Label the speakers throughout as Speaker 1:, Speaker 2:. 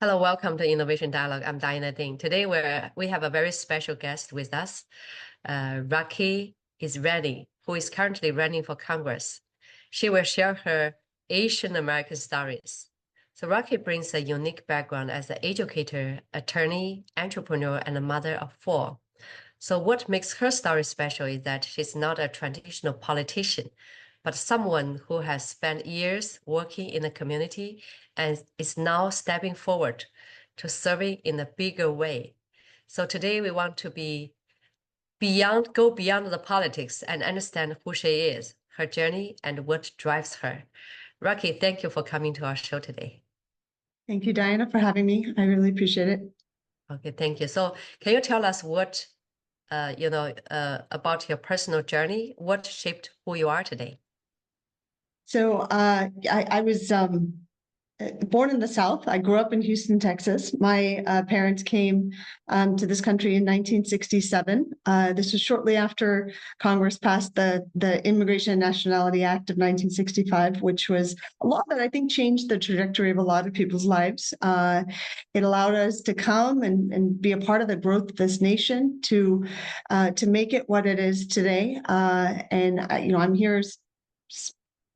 Speaker 1: Hello, welcome to Innovation Dialogue. I'm Diana Ding. Today we have a very special guest with us, Rakhi Israni, who is currently running for Congress. She will share her Asian American stories. So Rakhi brings a unique background as an educator, attorney, entrepreneur, and a mother of four. So what makes her story special is that she's not a traditional politician, but someone who has spent years working in the community and is now stepping forward to serving in a bigger way. So today we want to go beyond the politics and understand who she is, her journey, and what drives her. Rakhi, thank you for coming to our show today.
Speaker 2: Thank you, Diana, for having me. I really appreciate it.
Speaker 1: Okay, thank you. So can you tell us what, about your personal journey? What shaped who you are today?
Speaker 2: So I was born in the South. I grew up in Houston, Texas. My parents came to this country in 1967. This was shortly after Congress passed the Immigration and Nationality Act of 1965, which was a law that I think changed the trajectory of a lot of people's lives. It allowed us to come and be a part of the growth of this nation, to make it what it is today. I'm here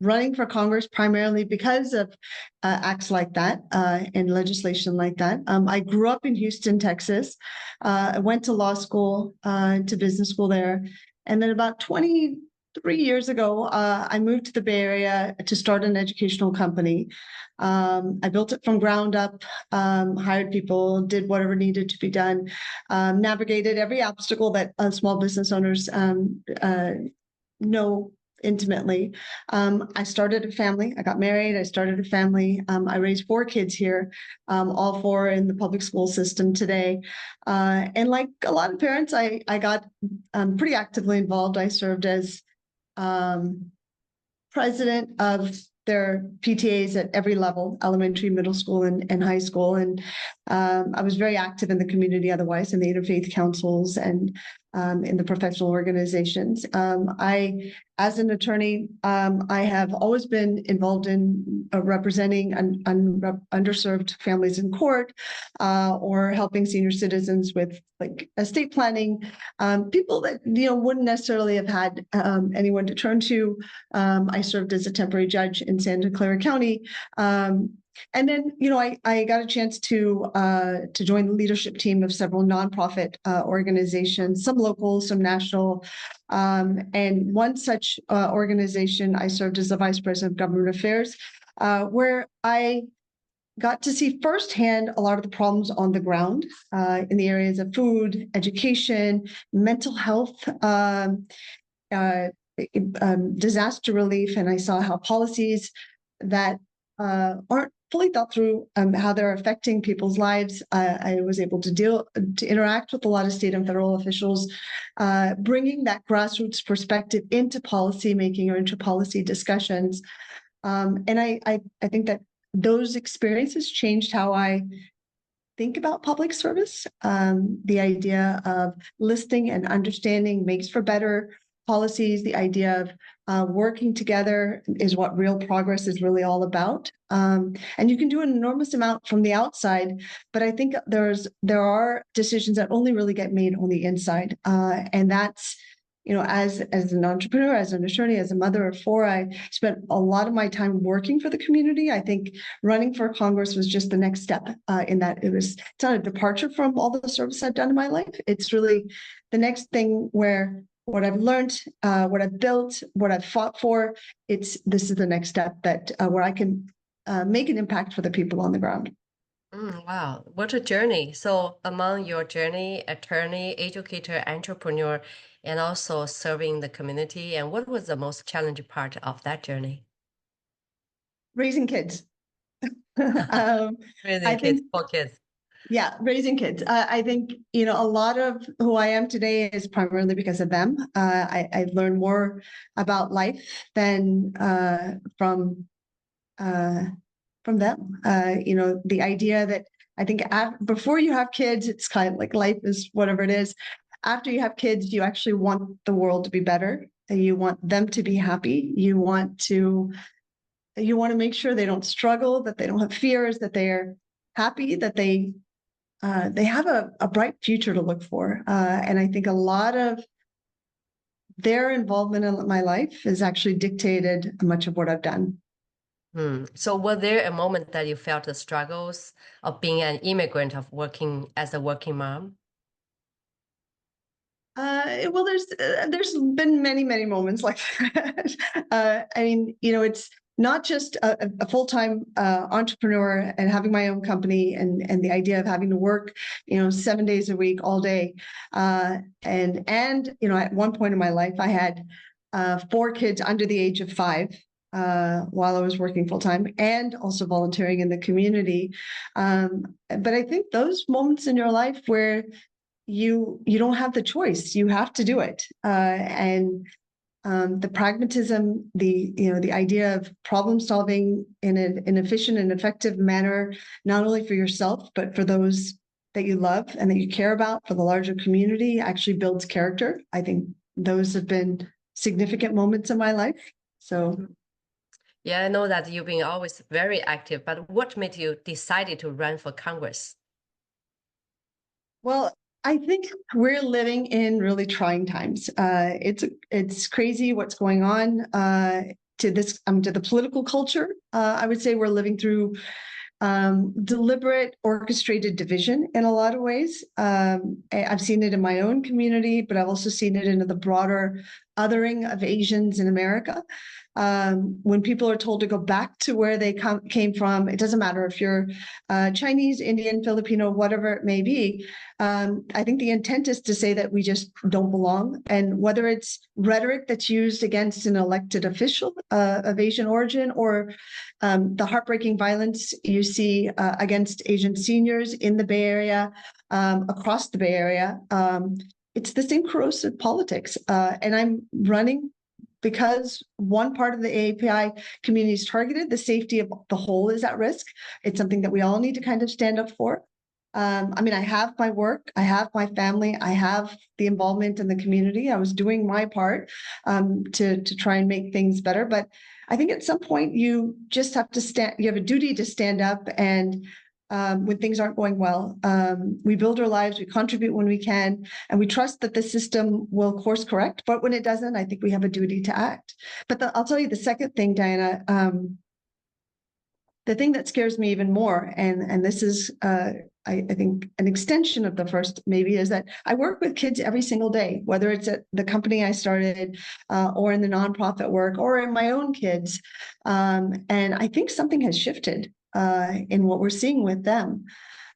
Speaker 2: running for Congress primarily because of acts like that and legislation like that. I grew up in Houston, Texas. I went to law school, to business school there. And then about 23 years ago, I moved to the Bay Area to start an educational company. I built it from ground up, hired people, did whatever needed to be done, navigated every obstacle that small business owners know intimately. I started a family. I got married. I started a family. I raised four kids here, all four in the public school system today. And like a lot of parents, I got pretty actively involved. I served as president of their PTAs at every level, elementary, middle school, and high school. And I was very active in the community otherwise, in the interfaith councils and in the professional organizations. As an attorney, I have always been involved in representing underserved families in court, or helping senior citizens with like estate planning, people that wouldn't necessarily have had anyone to turn to. I served as a temporary judge in Santa Clara County. And then, I got a chance to join the leadership team of several nonprofit organizations, some local, some national. And one such organization, I served as the vice president of government affairs, where I got to see firsthand a lot of the problems on the ground in the areas of food, education, mental health, disaster relief. And I saw how policies that aren't fully thought through, how they're affecting people's lives. I was able to interact with a lot of state and federal officials, bringing that grassroots perspective into policy making or into policy discussions. And I think that those experiences changed how I think about public service. The idea of listening and understanding makes for better policies. The idea of working together is what real progress is really all about. And you can do an enormous amount from the outside, but I think there are decisions that only really get made on the inside. And that's, as an entrepreneur, as an attorney, as a mother of four, I spent a lot of my time working for the community. I think running for Congress was just the next step in that. It's not a departure from all the service I've done in my life. It's really the next thing where what I've learned, what I've built, what I've fought for, this is the next step that where I can make an impact for the people on the ground.
Speaker 1: Wow, what a journey. So among your journey, attorney, educator, entrepreneur, and also serving the community, and what was the most challenging part of that journey?
Speaker 2: Raising kids.
Speaker 1: Raising kids, four kids.
Speaker 2: Yeah, raising kids. I think, a lot of who I am today is primarily because of them. I've learned more about life than from them. The idea that I think before you have kids, it's kind of like life is whatever it is. After you have kids, you actually want the world to be better. You want them to be happy. You want to make sure they don't struggle, that they don't have fears, that they're happy that they have a bright future to look for. And I think a lot of their involvement in my life has actually dictated much of what I've done.
Speaker 1: So was there a moment that you felt the struggles of being an immigrant, of working as a working mom?
Speaker 2: Well, there's been many moments like that. I mean, it's not just a full-time entrepreneur and having my own company and the idea of having to work, 7 days a week, all day. And at one point in my life, I had 4 kids under the age of 5. While I was working full time and also volunteering in the community. But I think those moments in your life where you don't have the choice, you have to do it. And the pragmatism, the idea of problem solving in an efficient and effective manner, not only for yourself, but for those that you love and that you care about, for the larger community, actually builds character. I think those have been significant moments in my life. So
Speaker 1: Yeah, I know that you've been always very active, but what made you decided to run for Congress?
Speaker 2: Well, I think we're living in really trying times. It's crazy what's going on to the political culture. I would say we're living through deliberate, orchestrated division in a lot of ways. I've seen it in my own community, but I've also seen it in the broader othering of Asians in America. When people are told to go back to where they came from, it doesn't matter if you're Chinese, Indian, Filipino, whatever it may be. I think the intent is to say that we just don't belong. And whether it's rhetoric that's used against an elected official of Asian origin, or the heartbreaking violence you see against Asian seniors in the Bay Area, across the Bay Area, it's the same corrosive politics. And I'm running because one part of the AAPI community is targeted, the safety of the whole is at risk. It's something that we all need to kind of stand up for. I mean, I have my work, I have my family, I have the involvement in the community. I was doing my part to try and make things better. But I think at some point you just have to stand, you have a duty to stand up and when things aren't going well. We build our lives, we contribute when we can, and we trust that the system will course correct. But when it doesn't, I think we have a duty to act. But I'll tell you the second thing, Diana, the thing that scares me even more, and this is, I think, an extension of the first maybe, is that I work with kids every single day, whether it's at the company I started or in the nonprofit work or in my own kids. And I think something has shifted in what we're seeing with them.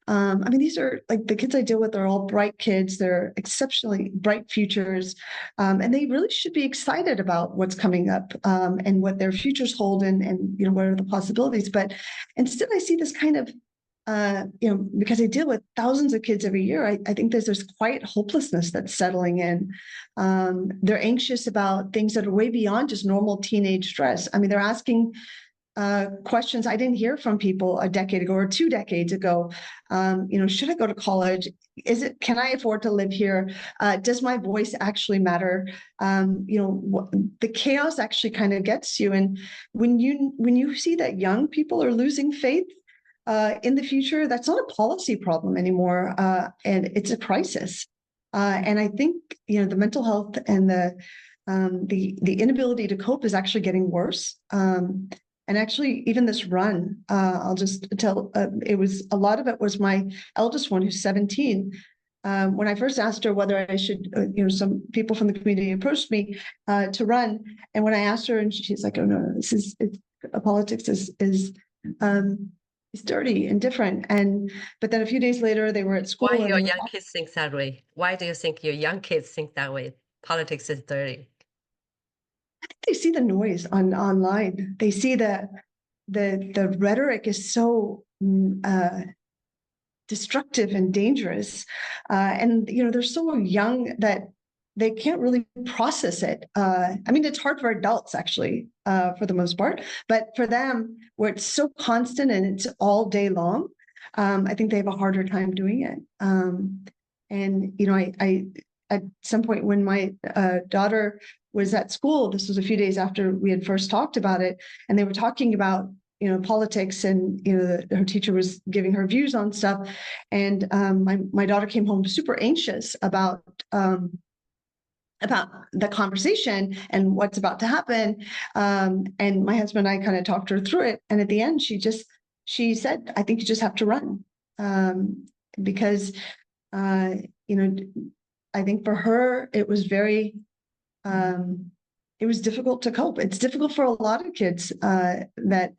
Speaker 2: I mean, these are like the kids I deal with are all bright kids. They're exceptionally bright futures. And they really should be excited about what's coming up and what their futures hold and what are the possibilities. But instead, I see this kind of, because I deal with thousands of kids every year, I think there's this quiet hopelessness that's settling in. They're anxious about things that are way beyond just normal teenage stress. I mean, they're asking questions I didn't hear from people a decade ago or 2 decades ago. Should I go to college? Can I afford to live here? Does my voice actually matter? The chaos actually kind of gets you. And when you see that young people are losing faith in the future, that's not a policy problem anymore. And it's a crisis. And I think, the mental health and the inability to cope is actually getting worse. And actually, even this run, I'll just tell, a lot of it was my eldest one, who's 17. When I first asked her whether I should, some people from the community approached me to run. And when I asked her, and she's like, oh, no, politics is dirty and different. But then a few days later, they were at school.
Speaker 1: Why your young kids think that way? Why do you think your young kids think that way? Politics is dirty.
Speaker 2: I think they see the noise online. They see the rhetoric is so destructive and dangerous, and they're so young that they can't really process it. I mean, it's hard for adults actually, for the most part, but for them, where it's so constant and it's all day long, I think they have a harder time doing it. And I at some point when my daughter was at school, this was a few days after we had first talked about it, and they were talking about politics, and her teacher was giving her views on stuff, and my daughter came home super anxious about the conversation and what's about to happen. And my husband and I kind of talked her through it. And at the end, she said, I think you just have to run. Because, I think for her, it was it was difficult to cope. It's difficult for a lot of kids that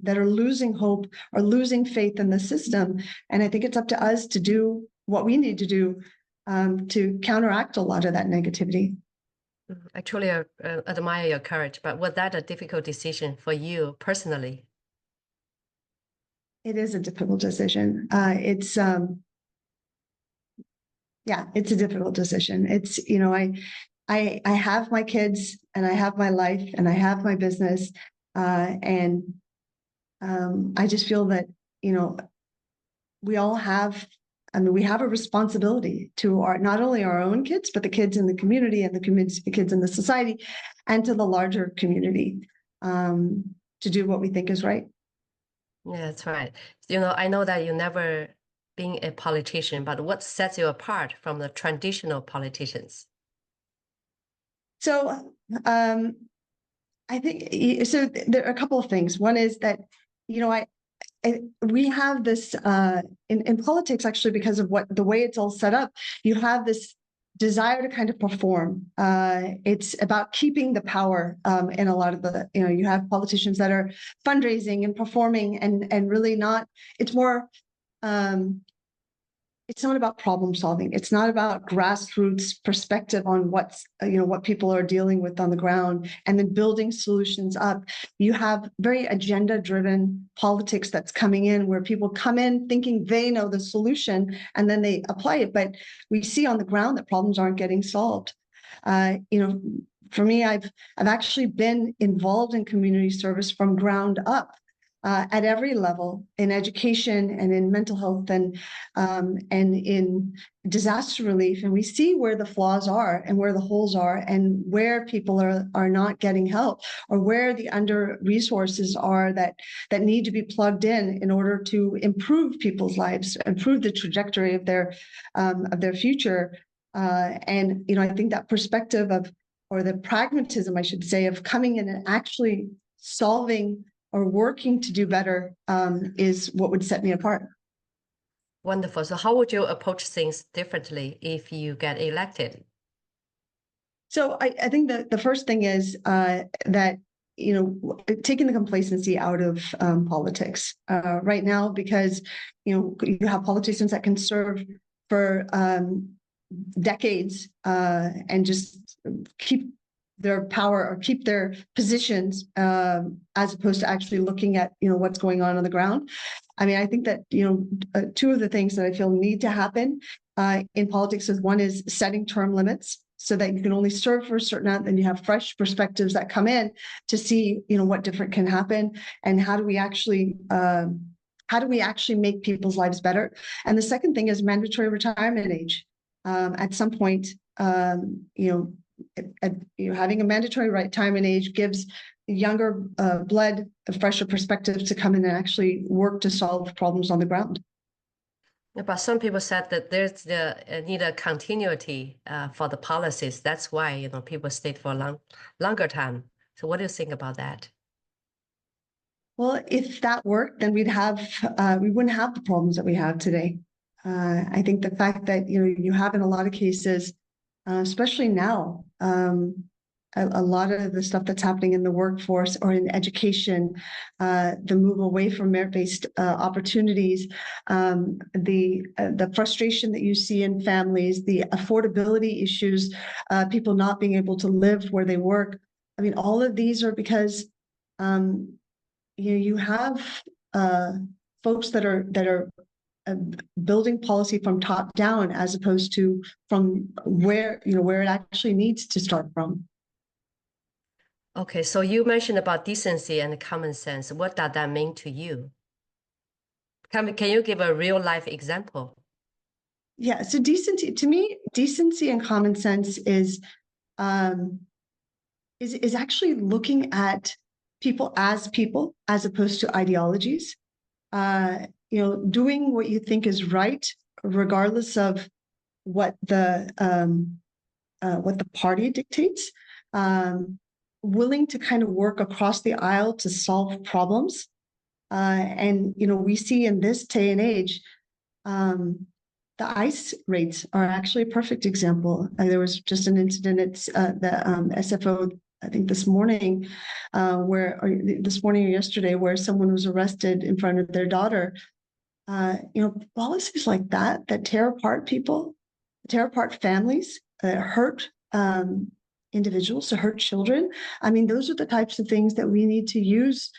Speaker 2: are losing hope or losing faith in the system. And I think it's up to us to do what we need to do to counteract a lot of that negativity.
Speaker 1: I truly admire your courage, but was that a difficult decision for you personally?
Speaker 2: It is a difficult decision. It's a difficult decision. It's, I have my kids, and I have my life, and I have my business. And I just feel that, we all have, we have a responsibility to not only our own kids, but the kids in the community, and the kids in the society, and to the larger community, to do what we think is right.
Speaker 1: Yeah, that's right. I know that you never been a politician, but what sets you apart from the traditional politicians?
Speaker 2: So I think there are a couple of things. One is that, we have this in politics, actually, because of the way it's all set up. You have this desire to kind of perform. It's about keeping the power in a lot of the, you have politicians that are fundraising and performing and really not, it's more, it's not about problem solving. It's not about grassroots perspective on what people are dealing with on the ground, and then building solutions up. You have very agenda driven politics that's coming in, where people come in thinking they know the solution and then they apply it. But we see on the ground that problems aren't getting solved. For me, I've actually been involved in community service from ground up. At every level, in education and in mental health and in disaster relief, and we see where the flaws are and where the holes are, and where people are not getting help, or where the under resources are that need to be plugged in order to improve people's lives, improve the trajectory of their future. And I think that perspective or the pragmatism, I should say, of coming in and actually solving or working to do better is what would set me apart.
Speaker 1: Wonderful. So how would you approach things differently if you get elected?
Speaker 2: So I think that the first thing is that, taking the complacency out of politics right now, because, you have politicians that can serve for decades and just keep their power or keep their positions as opposed to actually looking at what's going on the ground. I mean, I think that two of the things that I feel need to happen in politics is, one is setting term limits, so that you can only serve for a certain amount, and you have fresh perspectives that come in to see what different can happen, and how do we actually make people's lives better. And the second thing is mandatory retirement age. At some point, having a mandatory retirement age gives younger blood a fresher perspective to come in and actually work to solve problems on the ground.
Speaker 1: But some people said that there's need a continuity for the policies. That's why people stayed for a longer time. So what do you think about that?
Speaker 2: Well, if that worked, then we wouldn't have the problems that we have today. I think the fact that you have in a lot of cases, especially now, a lot of the stuff that's happening in the workforce or in education, the move away from merit-based opportunities, the frustration that you see in families, the affordability issues, people not being able to live where they work. I mean, all of these are because you have folks that are building policy from top down, as opposed to from where it actually needs to start from.
Speaker 1: Okay, so you mentioned about decency and common sense. What does that mean to you? Can you give a real life example?
Speaker 2: Yeah, so to me, decency and common sense is actually looking at people, as opposed to ideologies. Doing what you think is right, regardless of what the party dictates. Willing to kind of work across the aisle to solve problems. And we see in this day and age, the ICE raids are actually a perfect example. There was just an incident at the SFO, I think this morning, this morning or yesterday, where someone was arrested in front of their daughter. Policies like that tear apart people, tear apart families, hurt individuals, to hurt children. I mean, those are the types of things that we need to use.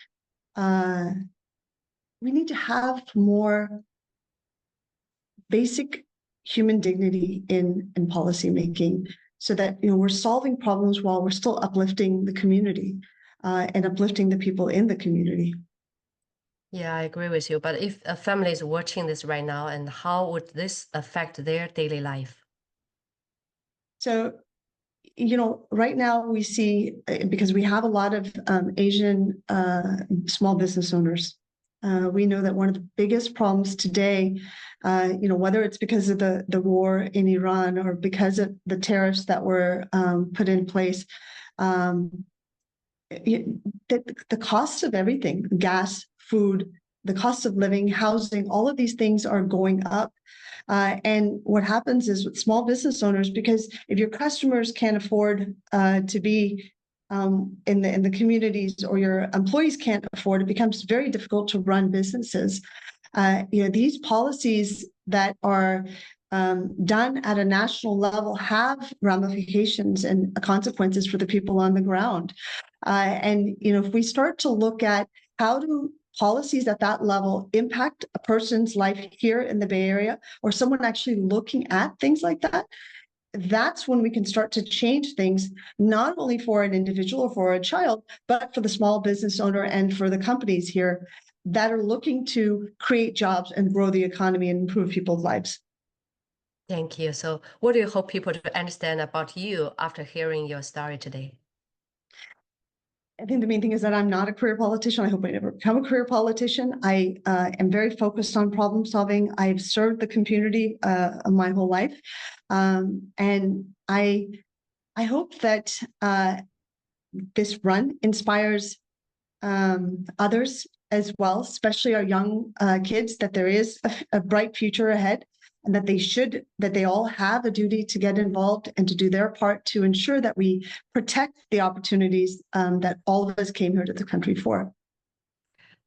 Speaker 2: We need to have more basic human dignity in policy making, so that we're solving problems while we're still uplifting the community and uplifting the people in the community.
Speaker 1: Yeah, I agree with you. But if a family is watching this right now, and how would this affect their daily life?
Speaker 2: So, right now we see, because we have a lot of Asian small business owners, we know that one of the biggest problems today, whether it's because of the war in Iran or because of the tariffs that were put in place, the cost of everything, gas, food, the cost of living, housing, all of these things are going up. And what happens is with small business owners, because if your customers can't afford to be in the communities, or your employees can't afford, it becomes very difficult to run businesses. These policies that are done at a national level have ramifications and consequences for the people on the ground. And if we start to look at how do policies at that level impact a person's life here in the Bay Area, or someone actually looking at things like that, that's when we can start to change things, not only for an individual or for a child, but for the small business owner and for the companies here that are looking to create jobs and grow the economy and improve people's lives.
Speaker 1: Thank you. So what do you hope people to understand about you after hearing your story today?
Speaker 2: I think the main thing is that I'm not a career politician. I hope I never become a career politician. I am very focused on problem solving. I've served the community my whole life. And I hope that this run inspires others as well, especially our young kids, that there is a bright future ahead, and that they all have a duty to get involved and to do their part to ensure that we protect the opportunities that all of us came here to the country for.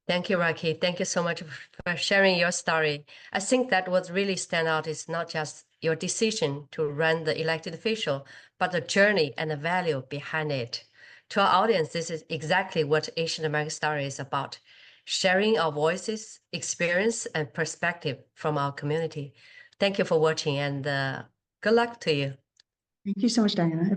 Speaker 1: Thank you, Rakhi. Thank you so much for sharing your story. I think that what really stand out is not just your decision to run the elected official, but the journey and the value behind it. To our audience, this is exactly what Asian American Story is about, sharing our voices, experience, and perspective from our community. Thank you for watching, and good luck to you.
Speaker 2: Thank you so much, Diana.